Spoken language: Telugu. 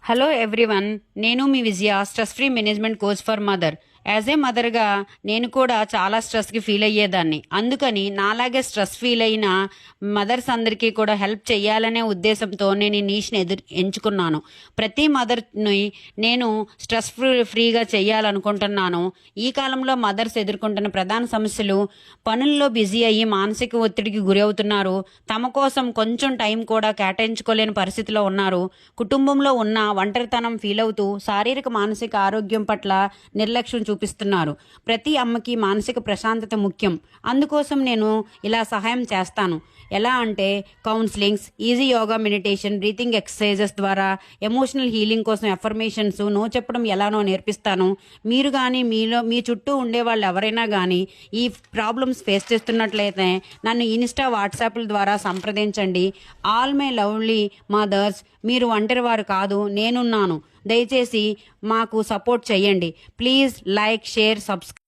హలో ఎవ్రీవన్, నేను మీ Vijaya, stress free management coach for mother. As a మదర్గా నేను కూడా చాలా స్ట్రెస్కి ఫీల్ అయ్యేదాన్ని. అందుకని నాలాగే స్ట్రెస్ ఫీల్ అయిన మదర్స్ అందరికీ కూడా హెల్ప్ చేయాలనే ఉద్దేశంతో నేను ఈ నీష్ని ఎంచుకున్నాను. ప్రతి మదర్ని నేను స్ట్రెస్ ఫ్రీగా చేయాలనుకుంటున్నాను. ఈ కాలంలో మదర్స్ ఎదుర్కొంటున్న ప్రధాన సమస్యలు: పనుల్లో బిజీ అయ్యి మానసిక ఒత్తిడికి గురి అవుతున్నారు, తమ కోసం కొంచెం టైం కూడా కేటాయించుకోలేని పరిస్థితిలో ఉన్నారు, కుటుంబంలో ఉన్న ఒంటరితనం ఫీల్ అవుతూ శారీరక మానసిక ఆరోగ్యం పట్ల నిర్లక్ష్యం చూపిస్తున్నారు. ప్రతి అమ్మకి మానసిక ప్రశాంతత ముఖ్యం. అందుకోసం నేను ఇలా సహాయం చేస్తాను. ఎలా అంటే counsellings, easy yoga, meditation, breathing exercises ద్వారా ఎమోషనల్ హీలింగ్ కోసం ఎఫర్మేషన్స్, నో చెప్పడం ఎలానో నేర్పిస్తాను. మీరు కానీ మీ చుట్టూ ఉండే వాళ్ళు ఎవరైనా కానీ ఈ ప్రాబ్లమ్స్ ఫేస్ చేస్తున్నట్లయితే నన్ను ఇన్స్టా, వాట్సాప్ల ద్వారా సంప్రదించండి. ఆల్ మై లవ్లీ మదర్స్, మీరు ఒంటరి వారు కాదు, నేనున్నాను. దయచేసి మాకు సపోర్ట్ చేయండి. Please like, share, subscribe.